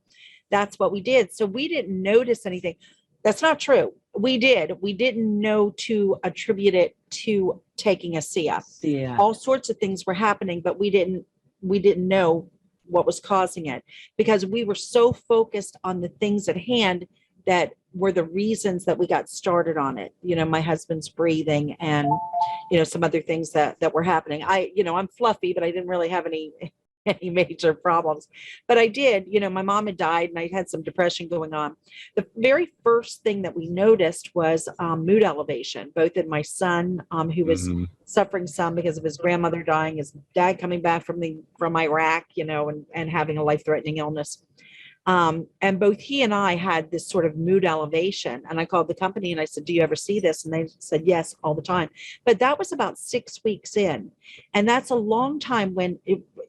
that's what we did. So we didn't notice anything. That's not true. We didn't know to attribute it to taking Asea. Yeah. All sorts of things were happening, but we didn't know what was causing it because we were so focused on the things at hand that were the reasons that we got started on it. My husband's breathing and, some other things that were happening. I'm fluffy, but I didn't really have any major problems, but I did, my mom had died and I had some depression going on. The very first thing that we noticed was mood elevation, both in my son, who was suffering some because of his grandmother dying, his dad coming back from Iraq, and having a life-threatening illness. And both he and I had this sort of mood elevation, and I called the company and I said, do you ever see this? And they said, yes, all the time. But that was about 6 weeks in. And that's a long time when,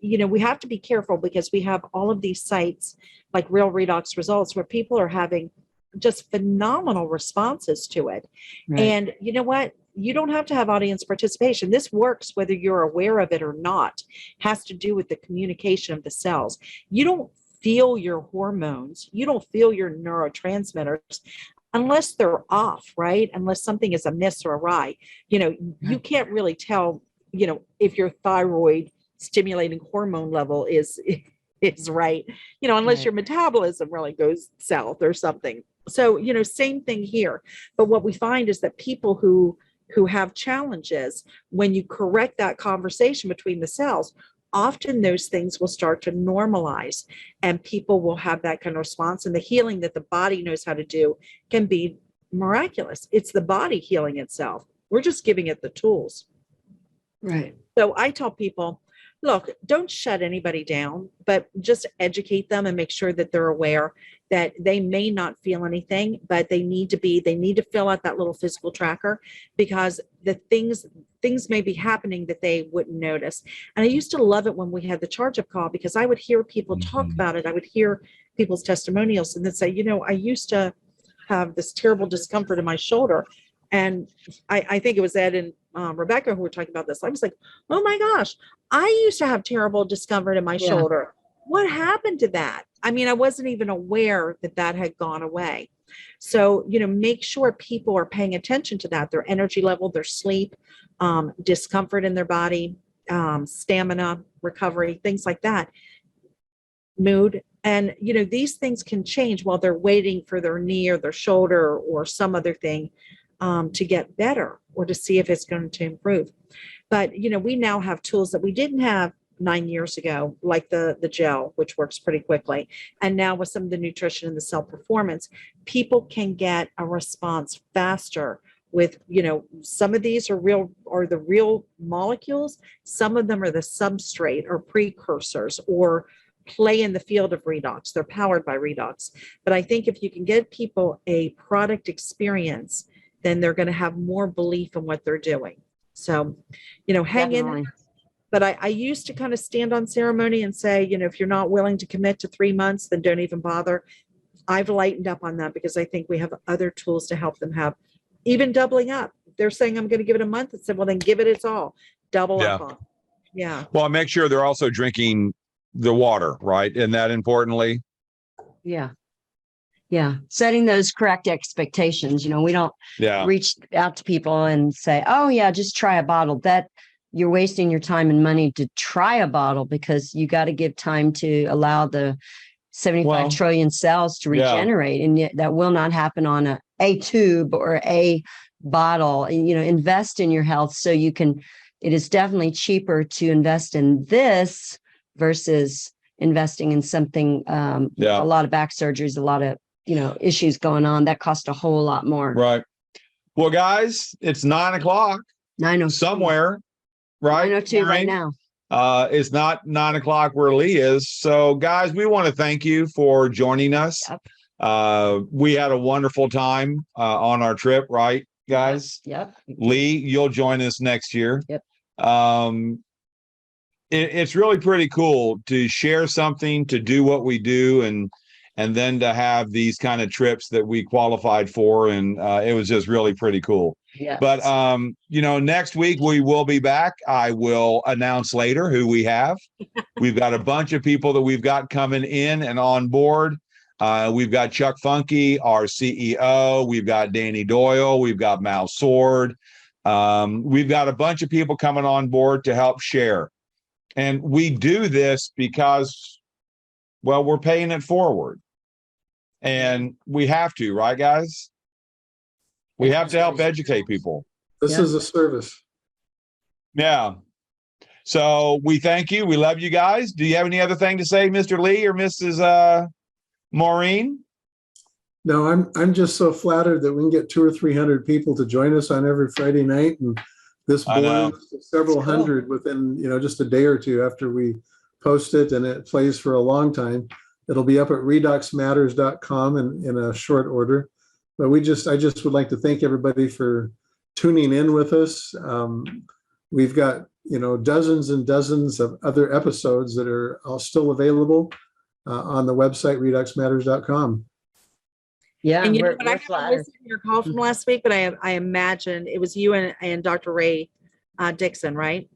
we have to be careful because we have all of these sites like Real Redox Results where people are having just phenomenal responses to it. Right. And you know what? You don't have to have audience participation. This works whether you're aware of it or not. It has to do with the communication of the cells. You don't feel your hormones, you don't feel your neurotransmitters unless they're off, right? Unless something is amiss or awry. You can't really tell, if your thyroid stimulating hormone level is right, unless your metabolism really goes south or something. So, same thing here. But what we find is that people who have challenges, when you correct that conversation between the cells, often those things will start to normalize and people will have that kind of response, and the healing that the body knows how to do can be miraculous. It's the body healing itself. We're just giving it the tools. Right. So I tell people, look, don't shut anybody down, but just educate them and make sure that they're aware that they may not feel anything, but they need to fill out that little physical tracker because the things may be happening that they wouldn't notice. And I used to love it when we had the charge up call because I would hear people talk about it. I would hear people's testimonials and then say, I used to have this terrible discomfort in my shoulder. And I think it was Ed and Rebekah who were talking about this. I was like, oh my gosh, I used to have terrible discomfort in my shoulder. What happened to that? I mean, I wasn't even aware that had gone away. So, make sure people are paying attention to that, their energy level, their sleep, discomfort in their body, stamina, recovery, things like that, mood. And, these things can change while they're waiting for their knee or their shoulder or some other thing to get better or to see if it's going to improve. But, we now have tools that we didn't have 9 years ago, like the gel, which works pretty quickly. And now with some of the nutrition and the cell performance, people can get a response faster with, some of these are the real molecules. Some of them are the substrate or precursors or play in the field of redox. They're powered by redox. But I think if you can get people a product experience, then they're going to have more belief in what they're doing. So, hang in. But I used to kind of stand on ceremony and say, if you're not willing to commit to 3 months, then don't even bother. I've lightened up on that because I think we have other tools to help them have even doubling up. They're saying, I'm going to give it a month. I said, well, then give it its all. Double up on. Yeah. Well, make sure they're also drinking the water, right? And that importantly. Yeah. Yeah. Setting those correct expectations. We don't Yeah. reach out to people and say, oh yeah, just try a bottle. That you're wasting your time and money to try a bottle, because you got to give time to allow the 75 trillion cells to regenerate. And yet that will not happen on a tube or a bottle. And, invest in your health so you can, it is definitely cheaper to invest in this versus investing in something, a lot of back surgeries, a lot of, issues going on that cost a whole lot more. Right. Well, guys, it's 9:00 9:02 somewhere, right? 9:02 right now. It's not 9:00 where Lee is. So, guys, we want to thank you for joining us. Yep. We had a wonderful time on our trip, right, guys? Yep. Lee, you'll join us next year. Yep. It's really pretty cool to share something, to do what we do, and then to have these kind of trips that we qualified for. And it was just really pretty cool. Yes. But, next week we will be back. I will announce later who we have. We've got a bunch of people that we've got coming in and on board. We've got Chuck Funky, our CEO. We've got Danny Doyle. We've got Mal Sword. We've got a bunch of people coming on board to help share. And we do this because, well, we're paying it forward. And we have to, right, guys? We have to help educate people. This is a service. Yeah. So we thank you. We love you guys. Do you have any other thing to say, Mr. Lee or Mrs. Maureen? No, I'm just so flattered that we can get 200 or 300 people to join us on every Friday night, and this balloons to several hundred within just a day or two after we post it, and it plays for a long time. It'll be up at redoxmatters.com in a short order. But I just would like to thank everybody for tuning in with us. We've got dozens and dozens of other episodes that are all still available on the website redoxmatters.com. Yeah, And we're I haven't flattered. listened to your call from last week, but I imagine it was you and Dr. Ray Dixon, right?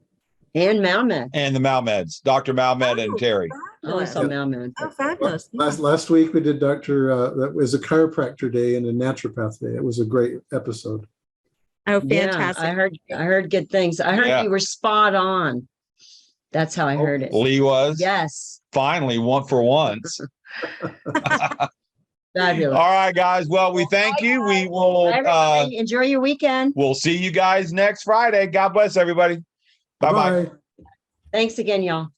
And Malmed. And the Malmeds, Dr. Malmed and Terry. Oh, I saw Malmed. Oh, fabulous. Last week we did that was a chiropractor day and a naturopath day. It was a great episode. Oh, Yeah, fantastic. I heard good things. I heard you were spot on. That's how I heard it. Lee was? Yes. Finally, one for once. Fabulous. All right, guys. Well, we thank you. We will enjoy your weekend. We'll see you guys next Friday. God bless everybody. Bye-bye. Bye. Thanks again, y'all.